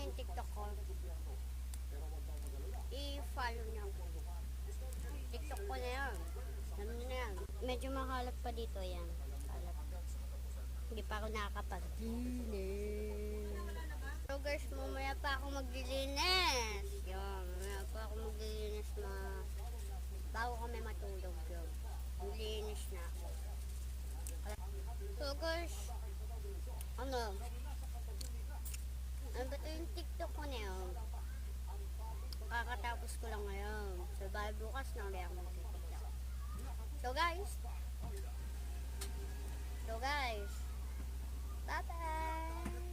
yung TikTok ko, i-follow niyo ako. TikTok ko na yan. Alam niyo na yan. Medyo makalat pa dito yan. Kalat. Hindi pa ako nakakapag-linis. So guys, mamaya pa ako maglilinis. Yan, mamaya pa ako maglilinis bago kami matulog yun. Maglilinis na ako. So guys, ano ba yung TikTok ko na yun? Kakatapos ko lang ngayon. So bye bukas na ulit ako mag-TikTok. So guys, bye bye!